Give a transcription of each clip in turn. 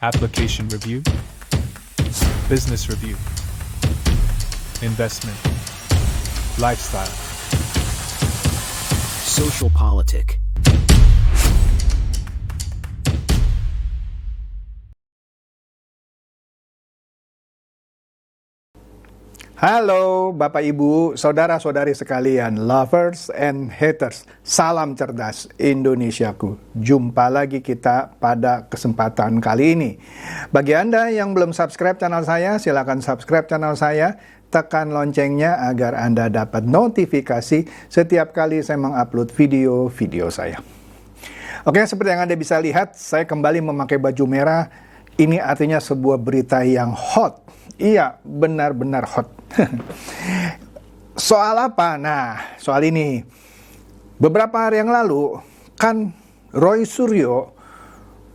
application review, business review, investment, lifestyle, social politic. Halo Bapak Ibu, saudara-saudari sekalian, lovers and haters. Salam cerdas Indonesiaku. Jumpa lagi kita pada kesempatan kali ini. Bagi Anda yang belum subscribe channel saya, silakan subscribe channel saya. Tekan loncengnya agar Anda dapat notifikasi setiap kali saya mengupload video-video saya. Oke, seperti yang Anda bisa lihat, saya kembali memakai baju merah. Ini artinya sebuah berita yang hot. Iya, benar-benar hot. Soal apa? Nah, soal ini. Beberapa hari yang lalu, kan Roy Suryo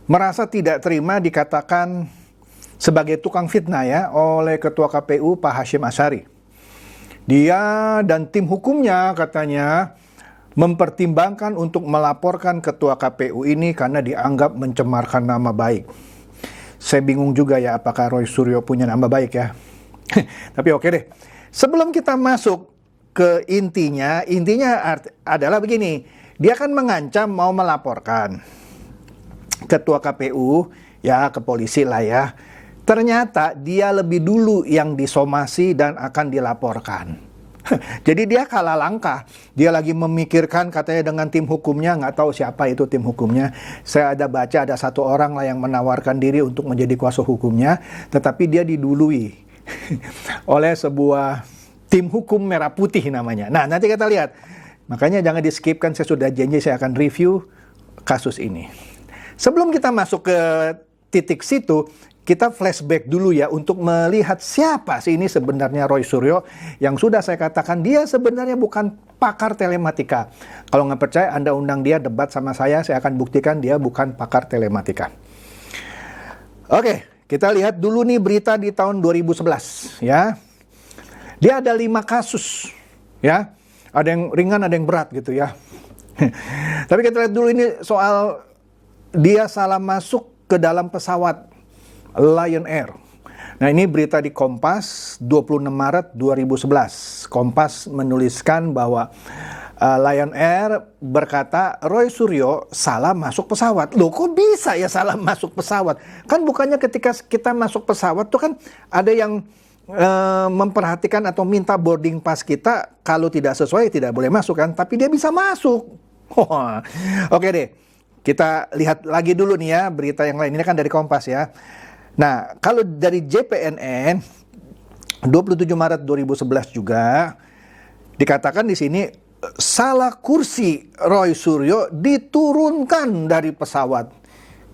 merasa tidak terima dikatakan sebagai tukang fitnah ya oleh Ketua KPU Pak Hashim Asyari. Dia dan tim hukumnya katanya mempertimbangkan untuk melaporkan Ketua KPU ini karena dianggap mencemarkan nama baik. Saya bingung juga ya apakah Roy Suryo punya nama baik ya. Tapi oke deh. Sebelum kita masuk ke intinya adalah begini. Dia kan mengancam mau melaporkan Ketua KPU ya ke polisi lah ya. Ternyata dia lebih dulu yang disomasi dan akan dilaporkan. Jadi dia kalah langkah. Dia lagi memikirkan katanya dengan tim hukumnya, nggak tahu siapa itu tim hukumnya. Saya ada baca ada satu orang lah yang menawarkan diri untuk menjadi kuasa hukumnya, tetapi dia didului oleh sebuah tim hukum merah putih namanya. Nah, nanti kita lihat. Makanya jangan di-skipkan, saya sudah janji saya akan review kasus ini. Sebelum kita masuk ke titik situ, kita flashback dulu ya untuk melihat siapa sih ini sebenarnya Roy Suryo yang sudah saya katakan dia sebenarnya bukan pakar telematika. Kalau nggak percaya Anda undang dia debat sama saya akan buktikan dia bukan pakar telematika. Oke, kita lihat dulu nih berita di tahun 2011 ya. Dia ada 5 kasus ya. Ada yang ringan, ada yang berat gitu ya. Tapi kita lihat dulu ini soal dia salah masuk ke dalam pesawat Lion Air. Nah, ini berita di Kompas 26 Maret 2011. Kompas menuliskan bahwa Lion Air berkata Roy Suryo salah masuk pesawat. Loh, kok bisa ya salah masuk pesawat? Kan bukannya ketika kita masuk pesawat tuh kan ada yang memperhatikan atau minta boarding pass kita, kalau tidak sesuai tidak boleh masuk kan? Tapi dia bisa masuk. Oke deh. Kita lihat lagi dulu nih ya berita yang lain. Ini kan dari Kompas ya. Nah, kalau dari JPNN 27 Maret 2011 juga dikatakan di sini salah kursi Roy Suryo diturunkan dari pesawat.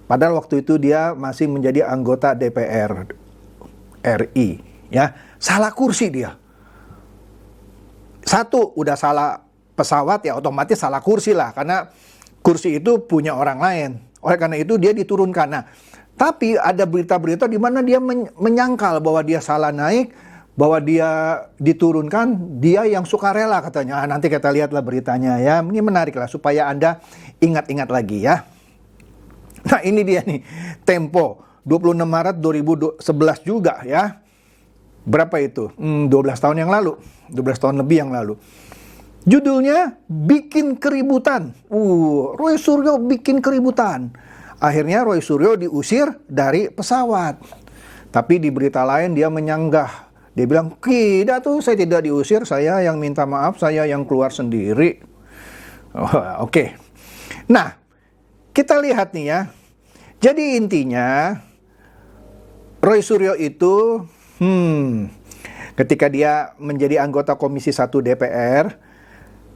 Padahal waktu itu dia masih menjadi anggota DPR RI, ya. Salah kursi dia. Satu, udah salah pesawat ya otomatis salah kursi lah karena kursi itu punya orang lain. Oleh karena itu dia diturunkan. Nah, tapi ada berita-berita di mana dia menyangkal bahwa dia salah naik, bahwa dia diturunkan, dia yang sukarela katanya. Nanti kita lihatlah beritanya ya. Ini menarik lah supaya Anda ingat-ingat lagi ya. Nah, ini dia nih. Tempo 26 Maret 2011 juga ya. Berapa itu? 12 tahun yang lalu. 12 tahun lebih yang lalu. Judulnya bikin keributan. Roy Suryo bikin keributan. Akhirnya Roy Suryo diusir dari pesawat. Tapi di berita lain dia menyanggah. Dia bilang, tidak tuh saya tidak diusir, saya yang minta maaf, saya yang keluar sendiri. Oke. Nah, kita lihat nih ya. Jadi intinya, Roy Suryo itu, ketika dia menjadi anggota Komisi 1 DPR,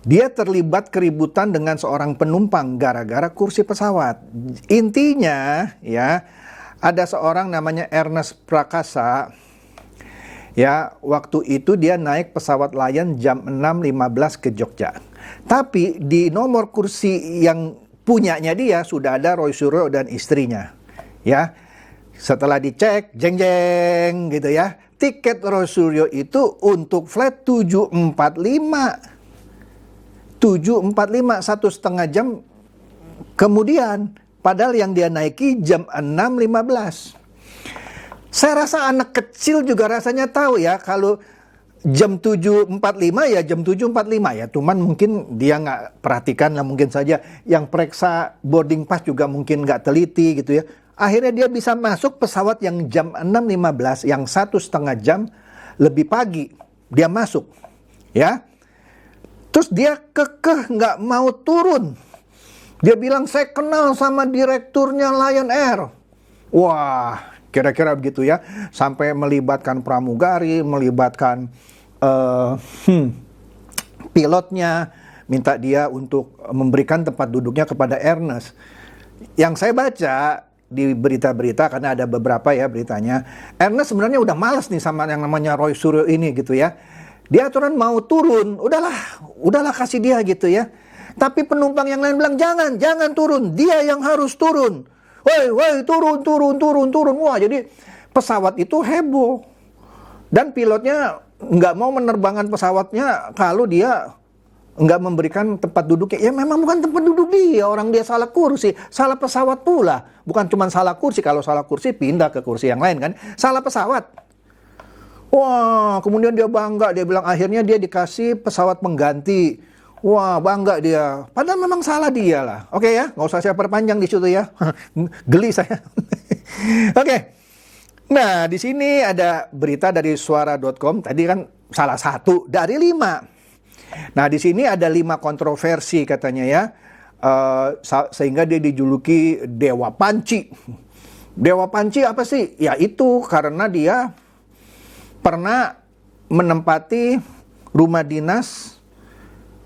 dia terlibat keributan dengan seorang penumpang gara-gara kursi pesawat. Intinya ya, ada seorang namanya Ernest Prakasa. Ya, waktu itu dia naik pesawat Lion jam 6.15 ke Jogja. Tapi di nomor kursi yang punyanya dia sudah ada Roy Suryo dan istrinya. Ya. Setelah dicek, jeng-jeng gitu ya. Tiket Roy Suryo itu untuk flight 745. 7.45, 1,5 jam kemudian. Padahal yang dia naiki jam 6.15. Saya rasa anak kecil juga rasanya tahu ya, kalau jam 7.45 ya jam 7.45 ya. Cuman mungkin dia nggak perhatikan lah, mungkin saja yang periksa boarding pass juga mungkin nggak teliti gitu ya. Akhirnya dia bisa masuk pesawat yang jam 6.15, yang 1,5 jam lebih pagi dia masuk ya. Terus dia kekeh nggak mau turun. Dia bilang, saya kenal sama direkturnya Lion Air. Wah, kira-kira begitu ya. Sampai melibatkan pramugari, melibatkan pilotnya, minta dia untuk memberikan tempat duduknya kepada Ernest. Yang saya baca di berita-berita, karena ada beberapa ya beritanya, Ernest sebenarnya udah males nih sama yang namanya Roy Suryo ini gitu ya. Dia aturan mau turun, udahlah kasih dia gitu ya. Tapi penumpang yang lain bilang, jangan turun, dia yang harus turun. Woi, turun. Wah, jadi pesawat itu heboh. Dan pilotnya nggak mau menerbangkan pesawatnya kalau dia nggak memberikan tempat duduknya. Ya memang bukan tempat duduk dia, orang dia salah kursi, salah pesawat pula. Bukan cuma salah kursi, kalau salah kursi pindah ke kursi yang lain kan. Salah pesawat. Wah, kemudian dia bangga, dia bilang akhirnya dia dikasih pesawat pengganti. Wah, bangga dia. Padahal memang salah dia lah. Oke ya, nggak usah saya perpanjang di situ ya. Geli saya. Oke. Nah, di sini ada berita dari suara.com. Tadi kan salah satu dari 5. Nah, di sini ada 5 kontroversi katanya ya. Sehingga dia dijuluki Dewa Panci. Dewa Panci apa sih? Ya itu karena dia pernah menempati rumah dinas.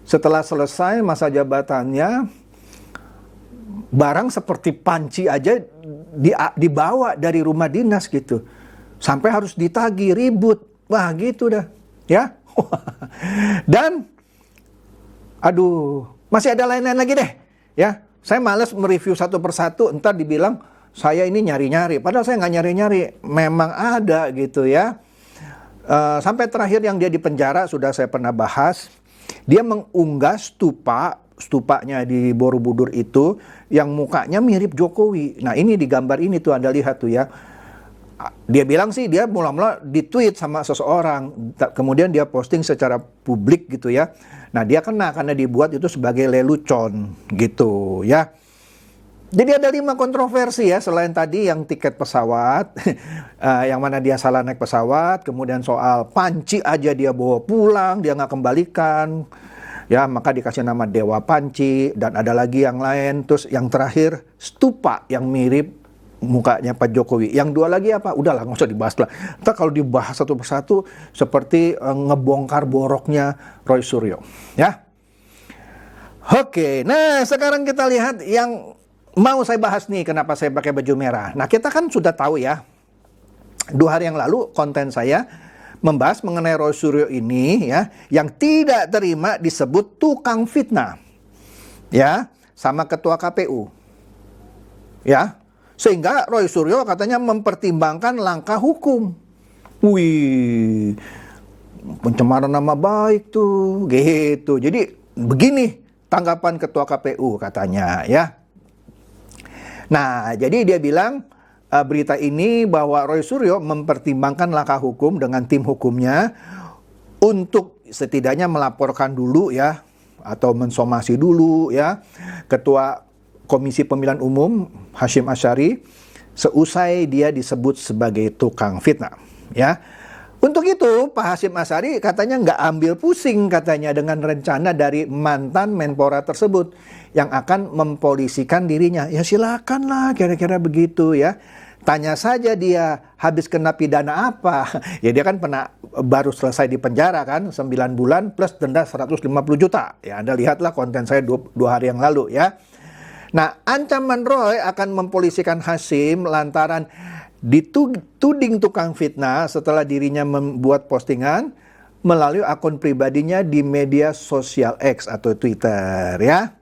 Setelah selesai masa jabatannya, barang seperti panci aja dibawa dari rumah dinas gitu. Sampai harus ditagih, ribut. Wah gitu dah. Ya. Dan, masih ada lain-lain lagi deh. Ya, saya malas mereview satu persatu, entar dibilang saya ini nyari-nyari. Padahal saya nggak nyari-nyari. Memang ada gitu ya. Sampai terakhir yang dia di penjara sudah saya pernah bahas. Dia mengunggah stupanya di Borobudur itu yang mukanya mirip Jokowi. Nah ini di gambar ini tuh Anda lihat tuh ya. Dia bilang sih dia mula-mula di-tweet sama seseorang. Kemudian dia posting secara publik gitu ya. Nah dia kena karena dibuat itu sebagai lelucon gitu ya. Jadi ada 5 kontroversi ya, selain tadi yang tiket pesawat, yang mana dia salah naik pesawat, kemudian soal panci aja dia bawa pulang, dia nggak kembalikan, ya maka dikasih nama Dewa Panci, dan ada lagi yang lain, terus yang terakhir stupa yang mirip mukanya Pak Jokowi. Yang 2 lagi apa? Udahlah nggak usah dibahas lah. Ntar kalau dibahas satu persatu seperti ngebongkar boroknya Roy Suryo, ya. Oke, nah sekarang kita lihat yang mau saya bahas nih, kenapa saya pakai baju merah. Nah kita kan sudah tahu ya, 2 hari yang lalu konten saya membahas mengenai Roy Suryo ini ya, yang tidak terima disebut tukang fitnah ya, sama ketua KPU ya, sehingga Roy Suryo katanya mempertimbangkan langkah hukum. Wih, pencemaran nama baik tuh gitu. Jadi begini tanggapan ketua KPU katanya ya. Nah, jadi dia bilang berita ini bahwa Roy Suryo mempertimbangkan langkah hukum dengan tim hukumnya untuk setidaknya melaporkan dulu ya, atau mensomasi dulu ya, Ketua Komisi Pemilihan Umum Hashim Asyari seusai dia disebut sebagai tukang fitnah ya. Untuk itu Pak Hashim Asyari katanya nggak ambil pusing katanya dengan rencana dari mantan Menpora tersebut yang akan mempolisikan dirinya. Ya silakanlah, kira-kira begitu ya. Tanya saja dia habis kena pidana apa. Ya dia kan pernah baru selesai di penjara kan, 9 bulan plus denda 150 juta. Ya Anda lihatlah konten saya 2 hari yang lalu ya. Nah ancaman Roy akan mempolisikan Hashim lantaran dituding tukang fitnah setelah dirinya membuat postingan melalui akun pribadinya di media sosial X atau Twitter ya.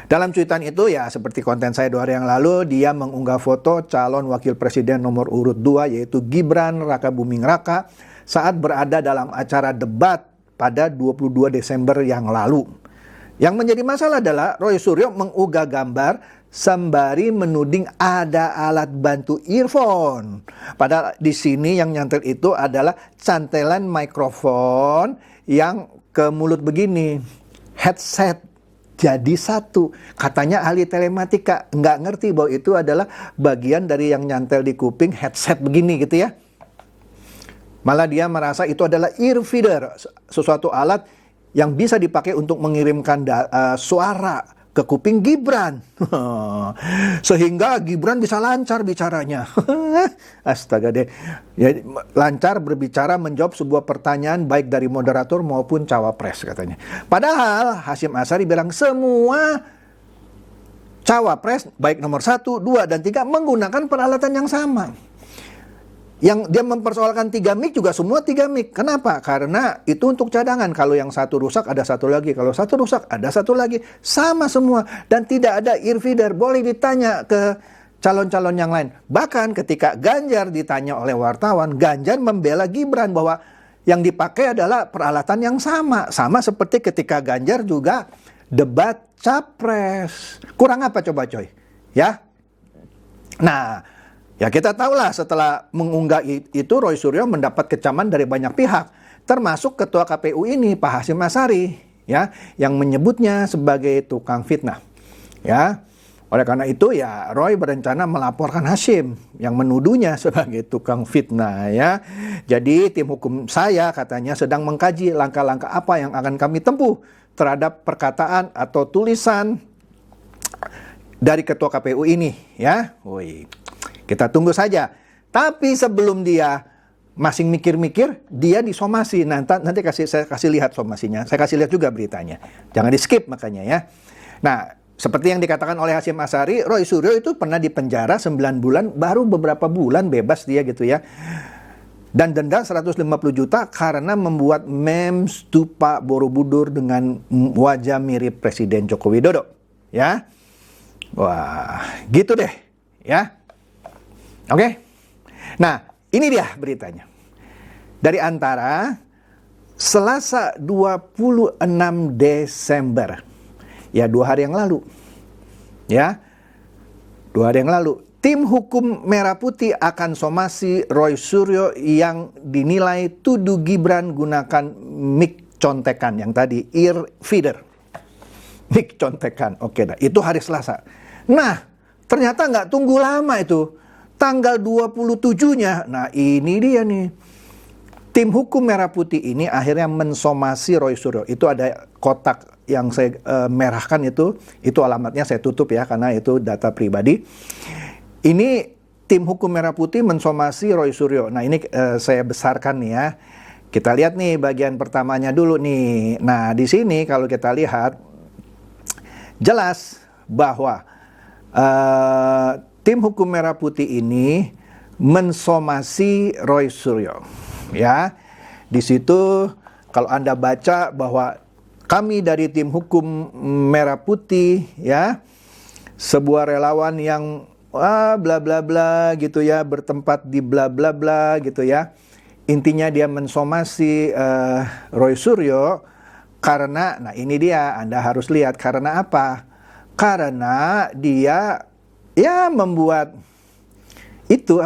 Dalam cuitan itu ya seperti konten saya 2 hari yang lalu, dia mengunggah foto calon wakil presiden nomor urut 2 yaitu Gibran Rakabuming Raka saat berada dalam acara debat pada 22 Desember yang lalu. Yang menjadi masalah adalah Roy Suryo mengunggah gambar sembari menuding ada alat bantu earphone. Padahal di sini yang nyantel itu adalah cantelan mikrofon yang ke mulut begini. Headset jadi satu. Katanya ahli telematika nggak ngerti bahwa itu adalah bagian dari yang nyantel di kuping, headset begini gitu ya. Malah dia merasa itu adalah ear feeder, sesuatu alat yang bisa dipakai untuk mengirimkan suara ke kuping Gibran. Sehingga Gibran bisa lancar bicaranya. Astaga deh. Ya, lancar berbicara menjawab sebuah pertanyaan baik dari moderator maupun cawapres katanya. Padahal Hasyim Asy'ari bilang semua cawapres baik nomor 1, 2, dan 3 menggunakan peralatan yang sama. Yang dia mempersoalkan 3 mic juga semua 3 mic. Kenapa? Karena itu untuk cadangan. Kalau yang satu rusak ada satu lagi. Kalau satu rusak ada satu lagi. Sama semua. Dan tidak ada ear feeder. Boleh ditanya ke calon-calon yang lain. Bahkan ketika Ganjar ditanya oleh wartawan, Ganjar membela Gibran bahwa yang dipakai adalah peralatan yang sama. Sama seperti ketika Ganjar juga debat capres. Kurang apa coba coy? Ya. Nah, ya kita tahulah setelah mengunggah itu Roy Suryo mendapat kecaman dari banyak pihak, termasuk ketua KPU ini Pak Hasyim Asy'ari, ya, yang menyebutnya sebagai tukang fitnah, ya. Oleh karena itu ya Roy berencana melaporkan Hasyim yang menuduhnya sebagai tukang fitnah, ya. Jadi tim hukum saya katanya sedang mengkaji langkah-langkah apa yang akan kami tempuh terhadap perkataan atau tulisan dari ketua KPU ini, ya. Woi. Kita tunggu saja. Tapi sebelum dia masih mikir-mikir, dia disomasi. Nanti saya kasih lihat somasinya. Saya kasih lihat juga beritanya. Jangan di-skip makanya ya. Nah, seperti yang dikatakan oleh Hasyim Asy'ari, Roy Suryo itu pernah dipenjara 9 bulan, baru beberapa bulan bebas dia gitu ya. Dan denda 150 juta karena membuat meme stupa Borobudur dengan wajah mirip Presiden Joko Widodo. Ya. Wah, gitu deh. Ya. Oke, nah ini dia beritanya. Dari antara Selasa 26 Desember, ya 2 hari yang lalu, ya 2 hari yang lalu, tim hukum Merah Putih akan somasi Roy Suryo yang dinilai tuduh Gibran gunakan mic contekan yang tadi ear feeder, mic contekan. Oke, dah itu hari Selasa. Nah ternyata nggak tunggu lama itu. Tanggal 27-nya, nah ini dia nih. Tim hukum Merah Putih ini akhirnya mensomasi Roy Suryo. Itu ada kotak yang saya merahkan itu alamatnya saya tutup ya, karena itu data pribadi. Ini tim hukum Merah Putih mensomasi Roy Suryo. Nah ini saya besarkan nih ya. Kita lihat nih bagian pertamanya dulu nih. Nah di sini kalau kita lihat, jelas bahwa tim hukum Merah Putih ini mensomasi Roy Suryo, ya. Di situ kalau Anda baca bahwa kami dari tim hukum Merah Putih, ya, sebuah relawan yang bla bla bla gitu ya, bertempat di bla bla bla gitu ya. Intinya dia mensomasi Roy Suryo karena, nah ini dia, Anda harus lihat karena apa? Karena dia ya membuat itu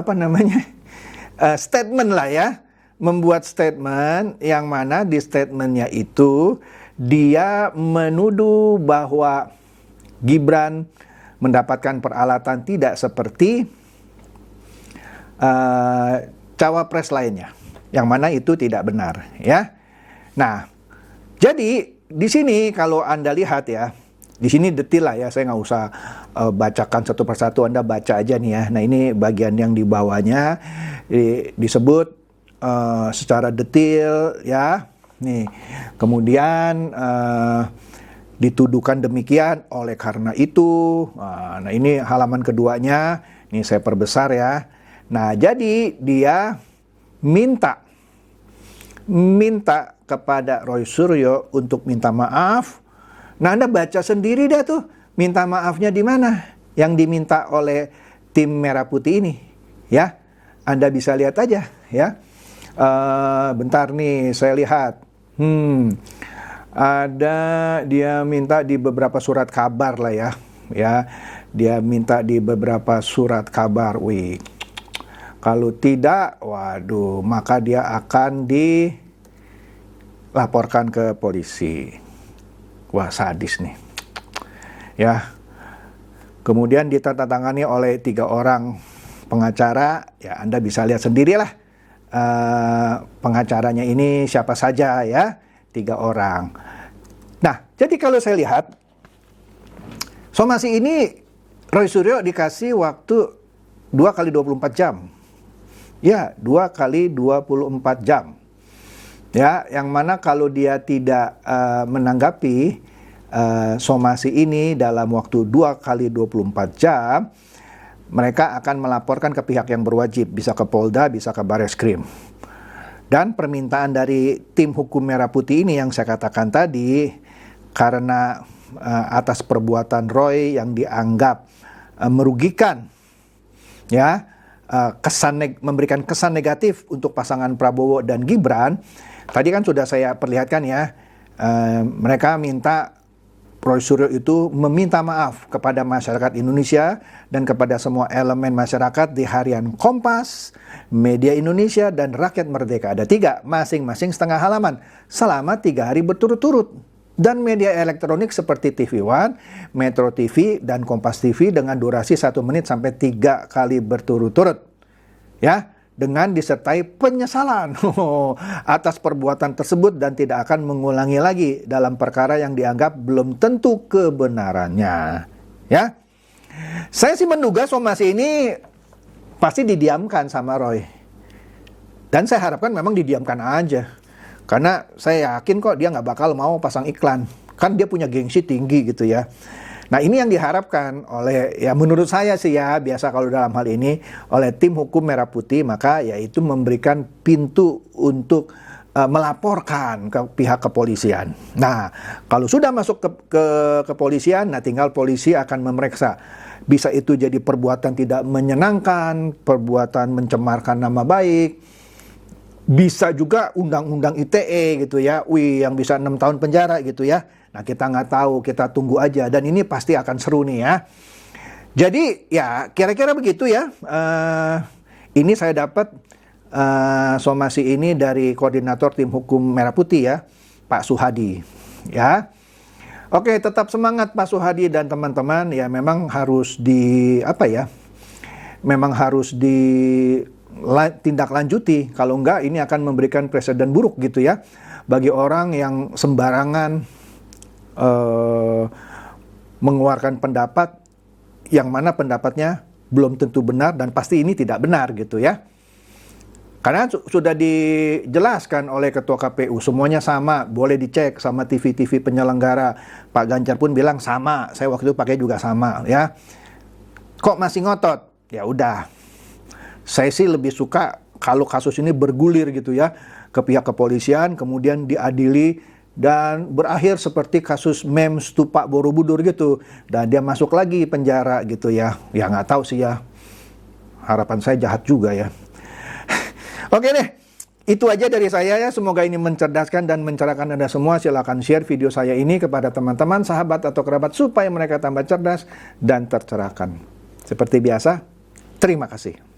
statement lah ya, membuat statement yang mana di statementnya itu dia menuduh bahwa Gibran mendapatkan peralatan tidak seperti cawapres lainnya, yang mana itu tidak benar ya. Nah jadi di sini kalau Anda lihat ya, di sini detail lah ya, saya nggak usah bacakan satu persatu, Anda baca aja nih ya. Nah ini bagian yang di bawahnya disebut secara detail ya. Nih kemudian dituduhkan demikian oleh karena itu. Nah ini halaman keduanya, ini saya perbesar ya. Nah jadi dia minta kepada Roy Suryo untuk minta maaf. Nah Anda baca sendiri dah tuh, minta maafnya di mana yang diminta oleh tim Merah Putih ini, ya. Anda bisa lihat aja, ya. Bentar nih, saya lihat. Ada dia minta di beberapa surat kabar lah ya. ya. Dia minta di beberapa surat kabar, kalau tidak, waduh, maka dia akan dilaporkan ke polisi. Wah, sadis nih. Ya. Kemudian ditandatangani oleh 3 orang pengacara. Ya, Anda bisa lihat sendirilah pengacaranya ini siapa saja ya, 3 orang. Nah, jadi kalau saya lihat somasi ini Roy Suryo dikasih waktu 2 kali 24 jam. Ya, 2 kali 24 jam. Ya, yang mana kalau dia tidak menanggapi somasi ini dalam waktu 2 kali 24 jam, mereka akan melaporkan ke pihak yang berwajib, bisa ke Polda, bisa ke Bareskrim. Dan permintaan dari tim hukum Merah Putih ini yang saya katakan tadi, karena atas perbuatan Roy yang dianggap merugikan, ya, memberikan kesan negatif untuk pasangan Prabowo dan Gibran. Tadi kan sudah saya perlihatkan ya, mereka minta Roy Suryo itu meminta maaf kepada masyarakat Indonesia dan kepada semua elemen masyarakat di harian Kompas, Media Indonesia, dan Rakyat Merdeka. Ada 3, masing-masing setengah halaman, selama 3 hari berturut-turut. Dan media elektronik seperti TV One, Metro TV, dan Kompas TV dengan durasi 1 menit sampai 3 kali berturut-turut. Ya, dengan disertai penyesalan atas perbuatan tersebut dan tidak akan mengulangi lagi dalam perkara yang dianggap belum tentu kebenarannya. Ya, saya sih menduga somasi ini pasti didiamkan sama Roy. Dan saya harapkan memang didiamkan aja. Karena saya yakin kok dia nggak bakal mau pasang iklan. Kan dia punya gengsi tinggi gitu ya. Nah, ini yang diharapkan oleh, ya menurut saya sih ya, biasa kalau dalam hal ini, oleh tim hukum Merah Putih, maka yaitu memberikan pintu untuk melaporkan ke pihak kepolisian. Nah, kalau sudah masuk ke kepolisian, nah tinggal polisi akan memeriksa. Bisa itu jadi perbuatan tidak menyenangkan, perbuatan mencemarkan nama baik, bisa juga undang-undang ITE gitu ya, yang bisa 6 tahun penjara gitu ya. Nah, kita nggak tahu, kita tunggu aja. Dan ini pasti akan seru nih ya. Jadi ya kira-kira begitu ya. Ini saya dapat somasi ini dari koordinator tim hukum Merah Putih ya, Pak Suhadi. Ya, oke, tetap semangat Pak Suhadi dan teman-teman. Ya, memang harus memang harus tindak lanjuti. Kalau enggak, ini akan memberikan presiden buruk gitu ya, bagi orang yang sembarangan mengeluarkan pendapat yang mana pendapatnya belum tentu benar dan pasti ini tidak benar gitu ya. Karena sudah dijelaskan oleh Ketua KPU, semuanya sama, boleh dicek sama TV-TV penyelenggara. Pak Ganjar pun bilang sama, saya waktu itu pakai juga sama ya. Kok masih ngotot? Ya udah, saya sih lebih suka kalau kasus ini bergulir gitu ya ke pihak kepolisian, kemudian diadili dan berakhir seperti kasus meme Stupak Borobudur gitu, dan dia masuk lagi penjara gitu ya. Ya nggak tahu sih ya, harapan saya jahat juga ya. Oke deh, itu aja dari saya ya. Semoga ini mencerdaskan dan mencerahkan Anda semua. Silakan share video saya ini kepada teman-teman, sahabat atau kerabat supaya mereka tambah cerdas dan tercerahkan. Seperti biasa, terima kasih.